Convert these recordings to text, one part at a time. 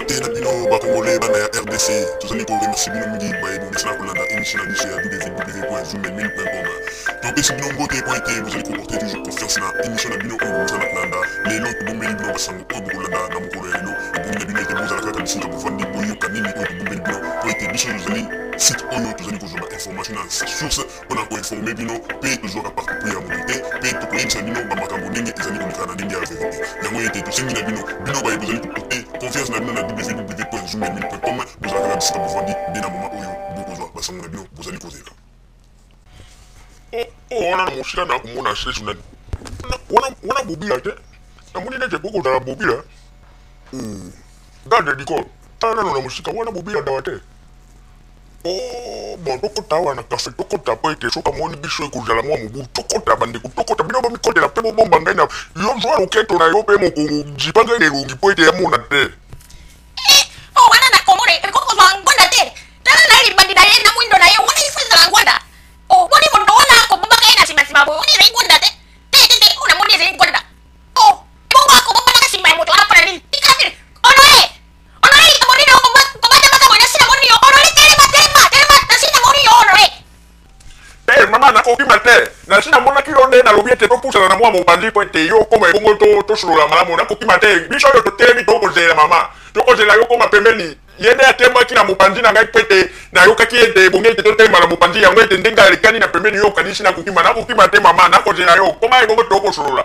Poite na bino bakongole bana ya RDC tozali koremercie bino mingi bayebongisana kolanda émission na biso ya www.zoommail.com topesi bino mbote po ete bozali koporte toujours confiance na émission na bino oyo bozala kolanda lelo tobombeli bino basango oyo bokolanda na mokolo ya lelo ebongi na bino ete bozala kaka bisika bovandi boyoka nini oyo tobombeli bino po ete biso tozali site oyo tozali kozwa bainformation na source mpona koinforme bino mpe tozwaka partout po ya mobilité mpe tokoyebisa bino bamakambo ndenge ezali komekana na ndenge ya verité yango ete tosengi na bino bino bozali koporte confiance na bino na www.zoommail.com bozala kaka bisika bovandi nde na moma oyo bokozwa basango na bino bozali kozela wana na mosika na komona sesu nani wana bobila te namoni nete bokozala bobila garde dicole tala nano na mosika wana bobila dawa te bon tokota wana kafe tokota po ete soka moni biso ekozala mwa mobu tokota bandeko tokota bino bamikotela mpe bobomba ngai na yo zwa loketo na yo mpe mokojipa ngai na elongi po ete yamona te wana nakomona ekokozwa ngonda te tala na libandi na ye na mwindo na ye wana ifezala ngonda boni mondo wana akobomba ngai na simasima boye wana ezali ngonda te te unamoni ezali ngonda bongo akobomba nanga nsima ya moto wana mpona nini tikatele onoye ikamoni yo kobatamaka mwana sina moni yo onoye telema nasina moni yo onoye te mama nakokima te nasina monaki yo nde nalobi ete topusana na mwa mobandi po ete yo koma ebongo tosolola malamu nakokima te biso oyo totelemi tokozela mama tokozela yo koma pembeni ye nde atemaki na mopandi na ngai po ete nayokaki ete ebongi ete totelema na mopandi yango ete ndenge alekani na pembeni yo okanisi nakokima te mama nakozela yo koma ebongo tokosolola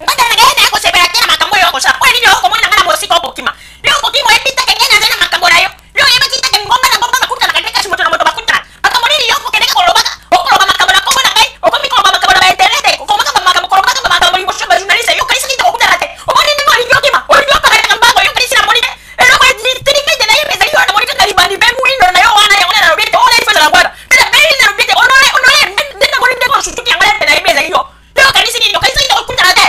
ngata na ngai nakosepela te na makambo oyo okosala po nini okomona nga na mosika okokima yo okokima epitake ngai nazali na makambo na yo yo oyebakitake ngomba na ngomba bakutana kande kasi moto na moto bakutana makambo nini yo okokendeka kolobaka okoloba makambo na kombo na ngai okomi koloba makambo na bainternet okomaka bamakambo kolobaka bamakambo liboso bajournaliste yo kanisa kite okutana te omoni ndenge olingi okima olingi opakataka mbango yo kanisi na moni te eloko etirikaite na ye mpe ezali yo na moni kaka libandi mpe mwindo na yo wana yango na lobi ete ona ifezala ngwana tena beli na lobi ete onoye nde na moni ndenge osutuki yango ya mpe na ye mpe ezali yo yo kanisi nini yo kanisa kite okutana te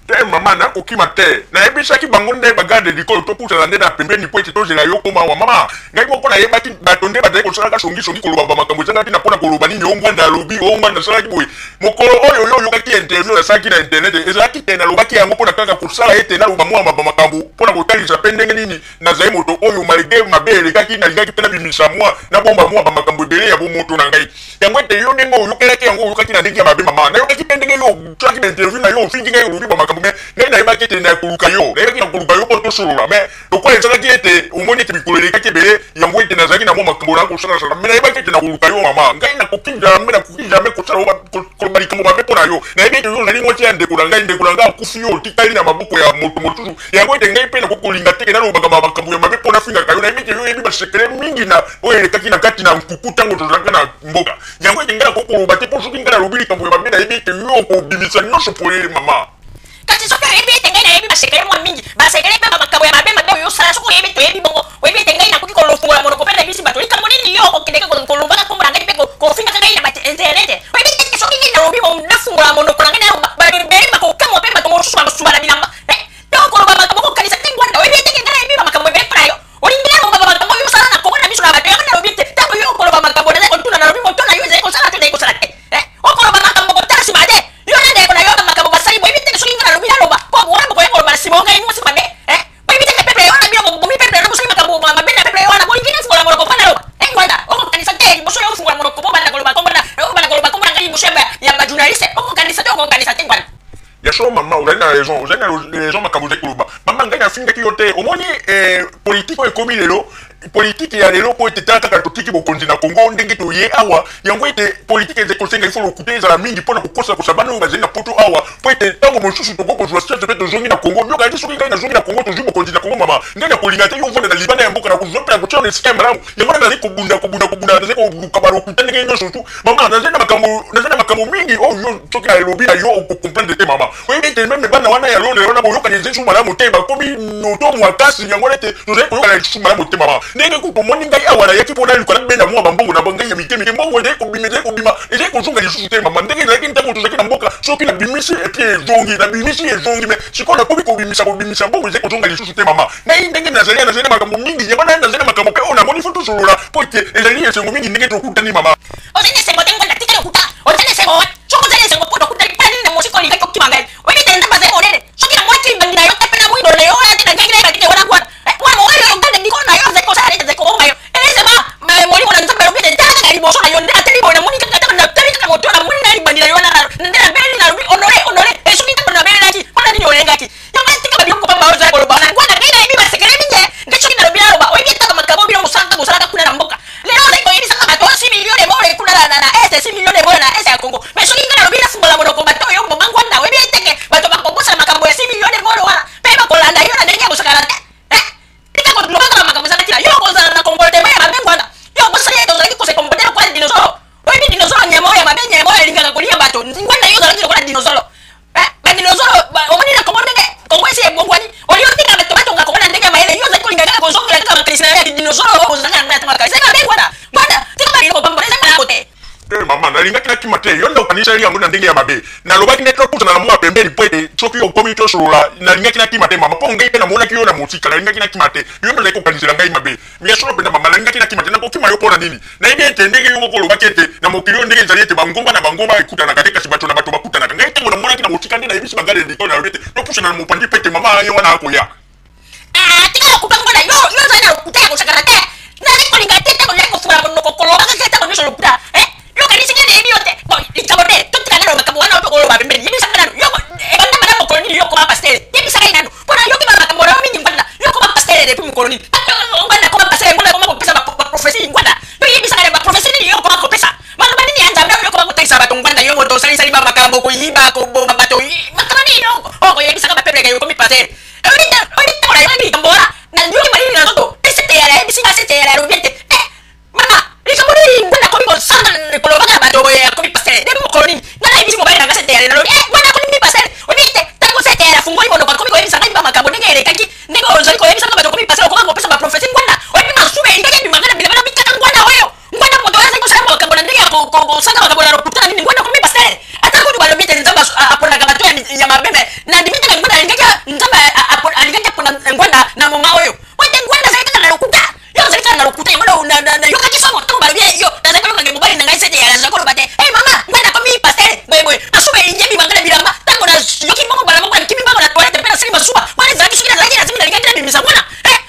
te mama nakokima te nayebisaki bango nde bagarde dikolo topusana nde na pembeni po ete tozela yo koma wa mama ngai moko nayebaki bato nde bazali kosalaka songisongi koloba bamakambo ezanga tina mpona koloba nini ongwanda alobi ongwanda asalaki boye mokolo oyo yo oyokaki interview nasalaki na internet ezalaki te nalobaki yango mpona kaka kosala ete naloba mwa bamakambo mpona kotalisa mpe ndenge nini nazali moto oyo malgré mabe elekaki nalingaki mpe nabimisa mwa nabomba mwa bamakambo ebele ya bomoto na ngai yango ete yo ndenge oyokelaki yango oyokaki na ndenge ya mabe mama nayokaki mpe ndenge yo osalaki na interview na yo ofingi ngai olobi bamakambo me ngai nayebaki ete nakoluka yo nayebaki nakoluka yo mpo tosolola me lokola ezalaki ete omoni ete mikolo elekaki ebele yango ete nazalaki na mwa makambo na kosalasala me nayebaki ete nakoluka yo mama ngai nakoki jamais kosala koloba likambo mabe mpo na yo nayebi ete yo ozali mwati ya ndeko na ngai akufi yo otikali na maboko ya moto mosusu yango ete ngai mpe nakokolinga teke nalobaka makambo ya mabe mpo nafingaka yo nayebi ete yo oyebi basekele mingi na oyo elekaki na kati na nkuku ntango tozalaka na mboka yango ete ngai nakokoloba te mpo soki ngai nalobi likambo ya mabe nayebi ete yo okobimisa nyonso polele mama kasi soki oyebi ete ngai nayebi basekele mwa mingi basekele mpe bamakambo ya mabe oyo osala soki oyebi toyebi bongo oyebi ete ngai nakoki kolofungola monoko mpe nayebisi bato likambo nini yo okendeke kolobaka nkombo na ngai mpe kofingaka ngai na bainternet oyebi ete soki ngai nalobi nafungola monoko na ngai beli bakokamo mpe bato mosusu bakosuba na bilamba tokoloba makambo kokanisa te ngwanda oyebi ete ngai nayebi bamakambo ebele mpo na yo olingi naloba bamakambo oyo osala na kongo na miso na bato yango nalobi ete ntango yo okoloba makambo nazali kotuna nalobi moto na yo ezali kosala to ezali kosala te okoloba makambo kotala nsima te yo na ndeko na yo bamakambo basali boyebi te soki ngai nalobi naloba po wana bokoya koloba na nsima ongai mwasi mabe boyebi te peple yo na bino bomi peple na mosali makambo mabe na peple yo wana bolingi nafungola monoko mpo naloba ngwanda okokanisa te liboso yo ofungola monoko mpo bana koloba kombo na ngai liboso ya bajournaliste okokanisa te okokanisa te ngwanda yaso mama ozali na raison makambo ozali koloba mama ngai nafingaki yo te omoni politike oyo ekomi lelo politike ya lelo po ete tala kaka totiki bokonzi na kongo ndenge toye awa yango ete politike eze kosenga ifo lokute ezala mingi mpona kokosa bana oyo bazali na poto awa po ete ntango mosusu tokokozwa siase mpe tozongi na kongo yoka soki ngai nazongi na kongo tozwi bokonzi na kongo mama ngai nakolinga te yo ovanda na libanda ya mboka na kozwa mpe na kotia na esika ya malamu yango nazali kobunda nazali koluka balokute ndenge nyonso tu mama nazali na makambo mingi oyo soki na elobi na yo okokomprendre te mama oyebi ete meme bana wana ya londres wana boyokani ezali su malamu te bakomi noto mwakasi yango ete tozali koyokana lisusu malamu te mama ndenge kutomoni ngai awa nayaki mpona luka nabenda mwa bambongo na bangai ya mike mbongo ezali kobima ezali kozonga lisusu te mama ndenge ezalaki ntango tozalaki na mboka soki nabimisi epui ezongi me sikoyo nakomi kobimisa mbongo ezali kozonga lisusu te mama ngai ndenge nazali na makambo mingi yango naye nazali na makambo mpe oyo namoni fo tosolola po ete ezali esengo mingi ndenge tokutani mama ozali esengo te ngwanda tikali okuta ozali esengo soki ozali esengo mpo tokutani mpona nini na mosika olingaki okima ngai oyebi te nzambe azali monene soki na mwaki libandi na yo te mpe na linga kina kimate yondo kanisa yango na ndenge ya mabe na lobaki netro kuta na mwa pembeni poete soki okomi to solola na linga kina kimate mama po ngai na mona kiyo na musika na linga kina kimate yondo leko kanisa ngai mabe mi solo penda mama linga kina kimate na ko kima yopona nini na ibe ndenge yo ko lobaki ete na mokilio ndenge nzaliete bangomba na bangomba ekuta na katika sibato na bato bakuta na ngai tengo na mona kina musika ndena ibisi bagale ndiko na lobete no pusa na mupandi pete mama yo wana akoya tika kupangona yo zana kutaya kushakarate na niko lingatete ko leko fura no kokolo bakaketa ko nisho lukuta yo kanisa ngene ebiote boy likabode tutika ngalo makamwana otokolo babembe yibisa ngalo yo ebanda bana ko koloni yo ko pastel yibisa ngalo pona yo kiba makamora mingi ngwana yo ko pastel de pumi koloni ngwana ko pastel ngwana ko pesa ba profesi ngwana yo yibisa ngalo ba profesi ni yo ko pesa mama bani ni anja yo ko taisa ba ngwana yo ngo dosali sali ba makambo ko yiba ko bo bato makamani yo ko yibisa ngaba pepe yo ko mi pastel ahorita por ahí mi tambora na yo mari na todo ese te era ese se te era rubiente mama rika muri ngwana ko mi sana ko lo baka ba do ya ko mi pastel de mo koloni na na ibisi mo ba na se te era no ngwana ko mi pastel unite tango se te era fungo ibono ko mi ko ibisa ngaba makambo ngere kaki nego zo ko ibisa ngaba ko mi pastel ko ngo pesa ba profesi ngwana oyi ma sube ngeke bi mangana bi na mi kaka ngwana hoyo ngwana mo do ya ko sa mo makambo ngeke ko sanga makambo na ruputa nini ngwana ko mi pastel ata ko ba lo mi te nzamba apona ngaba to ya mabebe na dimita ngwana ngeke nzamba aliganja pona ngwana na mama oyo wende ngwana zaika na lokuta yo zaika na lokuta na yo kaki somo to ba bie yo na zaika ngenge mobile na ngaise ya za ko bate mama ngwana ko mi pastel boy asube inje bi mangana biramba tango na yo ki mongo bala mongo kimi mongo na toilette pena sima suba wale zaki shikira zaki na zimina ngenge bi misangwana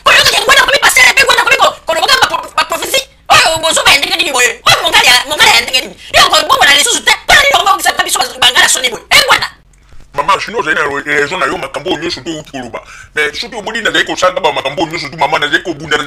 ko yo kaki ngwana ko mi pastel be ngwana ko boka ba profesi oyo bo soba ndenge ni boy oyo mongala ndenge ni yo ko bongo na lesusu te pala ni ngo kisa tabi soba bangala soni boy ngwana mama shino zena raison na yo makambo nyonso to ukuluba mais soki obudi na zeko sanga ba makambo nyonso to mama na zeko bunda na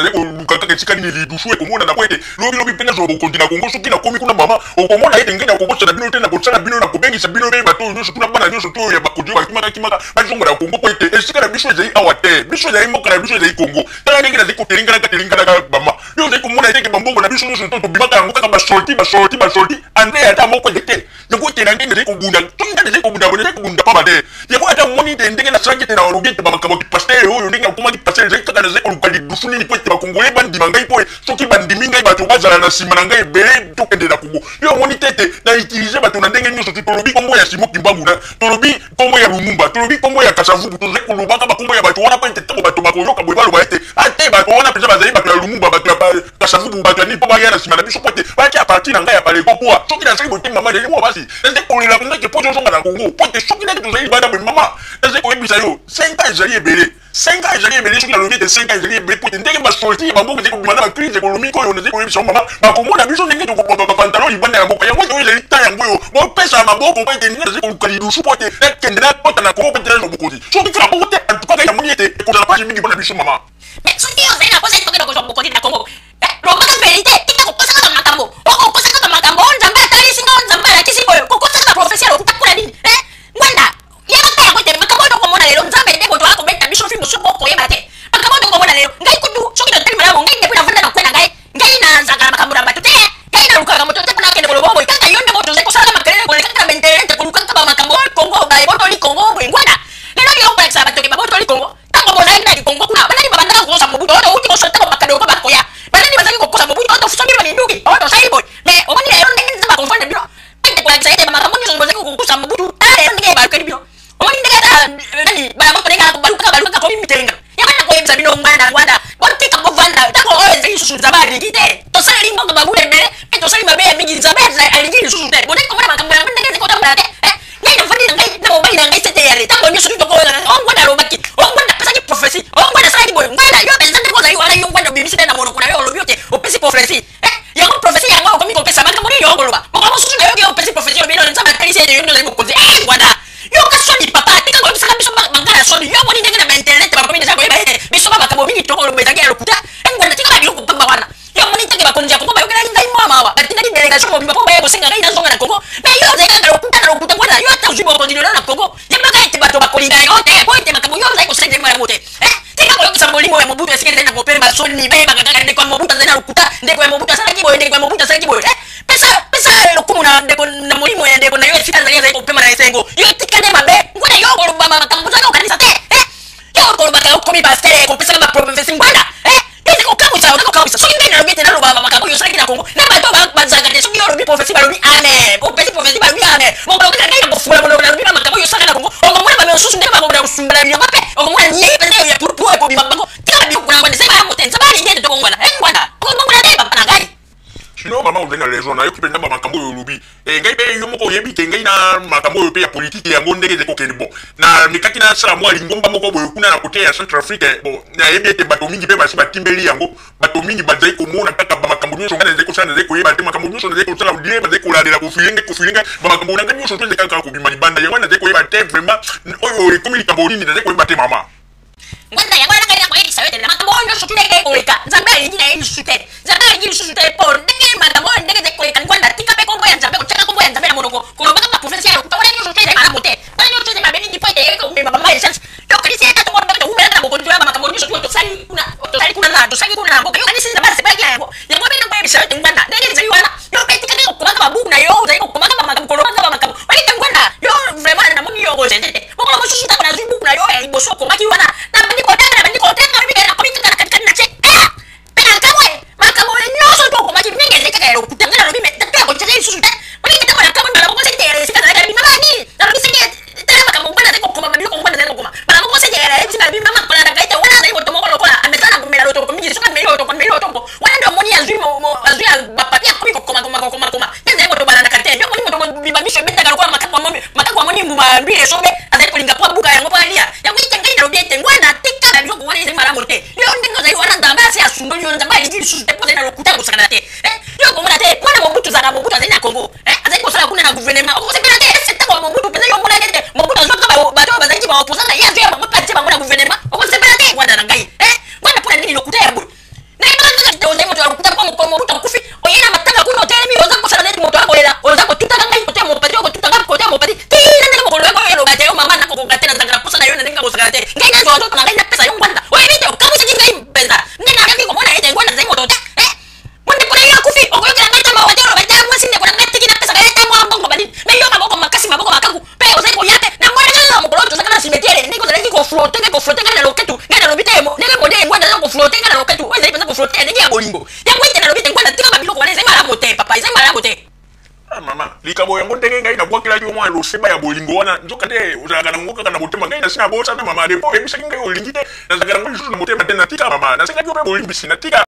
zeko lukaka ketika ni lidushwe komona na kwete lobi pena zo kontina kongo soki na komi kuna mama okomona ete ngena kokosa na bino te na kotsala bino na kobengi bino be bato nyonso tuna bana nyonso to ya bakodio kimaka bazonga na kongo kwete esika na biso zai awate biso zai moka na biso zai kongo tala ngena zeko telinga na mama yo zeko mona ete ke bambongo na biso nyonso to bimaka ngo kaka ba sorti ande ata moko dete ngo te na ngena zeko bunda tonga zeko bunda kunda pa bade ya kwa ata moni de ndenge na sangi te na orugete ba makabo ki pastel oyo ndenge kuma ki pastel zai kaka na zai olukali dufuni ni kwete ba kongole bandi mangai poe soki bandi mingai ba to bazala na sima na ngai bele to kende na kongo yo moni tete na utiliser ba to na ndenge nyonso tolobi kombo ya simo kimbangu na tolobi kombo ya lumumba tolobi kombo ya kasavubu to zai kolubaka ba kombo ya ba to wana kwete to ba to ba koyoka boy balo ba ete ate ba to wana pesa ba zai ba to lumumba ba to kasavubu ba to ni po ba ya na sima na biso kwete ba ti apati na ngai ya pale kokoa soki na sai bote mama de mo basi ndenge kolila ndenge po zonga na kongo pote soki na to zai bada mama eze ko ebisa yo 5 ans jali ebele 5 ans jali ebele soki na lobi te 5 ans jali ebele pote ndenge ba sorti ba mbongo zeko bimana ba crise ko lomi ko yo ndenge ko ebisa mama ba komona biso ndenge to ko pantalon libanda ya mboka yango yo jali ta yango yo bo pesa maboko ko ete ndenge zeko kali du supote na kende na pota na ko pete zo bokozi soki ka bote en tout cas ya moni ete ko na page mingi bona biso mama mais soki yo zena ko se to ko zo bokozi na kongo roba ka verite tika ko kosa ka makambo ko kosa ka makambo nzamba tali singa nzamba la kisi boyo ko kosa ka professeur ko takula nini ngwanda yeba kaya ko te makambo to ko mona lelo nzamba de ko to ko beta biso fi musuko ko yeba te makambo to ko mona lelo ngai kudu soki to tali mara ngai de kuna vanda na kwena ngai na zaka makambo na batu te ngai na luka makambo te kuna kene ko bobo kaka yonde ko to zeko sala makelele ko kaka mentere te ko luka ka makambo kongo ba boto li kongo ngwanda lelo yo kwa sa batu ke ba boto li kongo tango mona ina ki kongo kuna bana ni babanda ko sa mobuto to uti ko sota ko makado ko ba ko ya bana ni bazali ko sa mobuto to fuso biro ni ndugi to sai boy me o moni lelo ndenge nzamba ko fanda biro ite ko sa ite makambo ni zo bazali ko sa mobuto ale ndenge ba ko biro omoni ndenge ta nani ba mo ndenge ko baluka ko mitenga yakana ko yebza bino ngwanda botika ko vanda tako oyenze isusu zabari kite to sala lingo ko babule mbele to sala mabe mingi zabari alingi isusu te bodeka ko makambo na ndenge ko tambara te ngai na fandi ngai na mobile ngai sete yale tako nyo suki to ko ngwanda ro baki ngwanda pesa ki profesi ngwanda sala ki boy ngwanda yo benza ko za yo ala yo ngwanda bibisi na mono kuna yo lobiote o pesi profesi yango profesi yango ko mi ko pesa makambo ni yo ngoloba mo ko susu na yo pesi profesi yo bino nzamba kalise yo ndo mo ko ngwanda yo ka soni papa tika ko bisa biso mangala soni yo moni ndenge na internet ba ko mi nzako yeba ete biso ba makambo mingi to ko lobeza ngelo kuta ngwanda tika ba yo ko pamba wana yo moni tege ba konja ko ba yo kana ngai mama wa batina ni delegation mo ba ba ko singa ngai na zonga na kongo me yo zeka ngalo kuta ngwanda yo ta ujibo ko ndino na kongo yeba ka ete ba to ba ko linga yo te ko ete makambo yo zai ko sende mara mote tika ko yo kisa molimo ya mobutu esikere na ko pere ba soni be ba kaka ndeko mobutu zena rukuta ndeko ya mobutu sana kibo ndeko ya mobutu sana kibo pesa lokumu na ndeko na molimo ya ndeko na yo sita zai ko pema na esengo yo tika ne mabe ngwana yo ko ba makambo zako kanisa te yo ko ba ka ko mi pastel ko pesa ba profesi ngwana yo ko kamu sa ko kamu sa so ngai na robete na roba makambo yo sana kina kongo na ba to ba zaga de so yo rubi profesi ba rubi ane opesi profesi ba rubi ane mokolo kaka ngai na kofula mono na rubi na makambo yo saka na bongo okomona ba mesusu nde ba bongo na kusumbala ni ngape okomona ni pende ya purpu ko bi mabango tika bi kuna ngwana sema moten sabali ngende to ngwana ngwana okomona nde ba na ngai sino mama uvenga raison na yo kipenda ba makambo yo lubi ngai pe yo moko yebi ke ngai na makambo yo pe ya politique ya ngonde ke ko kenibo na mikaki na sala mwa lingomba moko boyo kuna na kote ya Central Africa bo na yebi te bato mingi pe basi batimbeli yango bato mingi bazai ko mona kaka ba makambo nyo ngana zeko sana zeko yeba te makambo nyo zeko sala udile ba zeko la de la kufilinga ba makambo na nyo so zeko kaka ko bimani banda yango na zeko yeba te vraiment oyo community mboni na zeko yeba te mama ngwanda ya ngwana ngaya kwa hili sawete na makambo nyo so tuleke koleka nzambe yingi na yini sute nzambe yingi sute po ndenge makambo ndenge zeko koleka ngwanda tika pe kombo ya nzambe kuchaka kombo ya nzambe na monoko kulo baka profesi ya kutawala nyo so tele mara mote bana nyo tele mabe ni poite ko mbe mama ya chance yo kalisi ya tatu kwa mbaka umela na bokonjo ya makambo nyo so to sali kuna na to sali kuna na boka yo kalisi na basi bagi yango yango be na kwa sawete ngwanda ndenge zali wana yo pe tika ko kumaka babu na yo zali ko kumaka makambo kolo baka makambo wali ngwanda yo vraiment na mungi yo go sente boko mo susu ta kuna zibu na yo ya iboso ko maki wana na bandi ko tanga bandi ko tanga bibi na komika kana katika na check pena kamwe makambo nyo so to ko maki mingi zeka ka kutanga na bibi tatu ko cheze susu ta wali kita ko kamwe bala ko sente sika na bibi mama ni na bibi sente tena makambo bana zeko ko mama ko ngwana zeko ko bala ko sente ya sika bibi mama ko na kaita wana zeko to moko lokola amezana kumela loto ko mingi suka melo to ko melo to ko wana ndo moni azimo azuya bapatia ko koma nze ko to bala na kate yo moni to bibi misho benda ka lokola makako moni mba mbile sobe azali kulinga kwa buka yango palia yango itengai na robiete ngwana tika na loko wana mara mote yo ndingo zai wana ndamba si asundo yo ndamba ili susu te pose na lokuta ko sakana te yo ko mona te mwana mobutu za na mobutu azali na Kongo azali ko sala kuna na gouvernement ko se pena te seta ko mobutu pena yo mona te mobutu azoka ba to bazali ba opposant na ya zo ya mobutu ate ba mona gouvernement ko se pena te ngwana na ngai ngwana pona nini lokuta ya bulu na ina ndio ndio moto lokuta ko mobutu kufi oyena matanga kuno tele mi oza ko sala net moto ko lela oza ko tuta ngai ko te mo pati ko tuta ko te mo pati tina ndio ko lego yo ba te yo mama na ko katena zangara pusa na yo ndinga ko sakana te ngai na zo to na ngai na pesa yo ngwanda oye video kamu se ngai pesa ndina ngai ko mona ite ngwanda zai moto te mwende kuna yo kufi okoyo kila ngai tama watero ba ta mwasi ne kuna ngai tiki na pesa ngai ta mwa bongo badi me yo maboko makasi maboko makaku pe ozai ko yate na mwana na mo kolonjo sakana simetiere ndiko zai ko flotte ngai na loketu ngai na lobite mo ngai mo de ngwanda ko flotte ngai na loketu oye zai pesa ko flotte ngai ya bolingo ya ngwite na lobite ngwanda tika babilo ko wale zai mara mote papa zai mara mote mama likabo yango ndenge ngai na bwakila yo mwa loseba ya bolingo wana nzoka te uzaka na ngoka kana motema ngai na sina bosa na mama de po ebisa ngai olingite na zakana ngo lisusu na motema te na tika mama na seka yo pe bolingo sina tika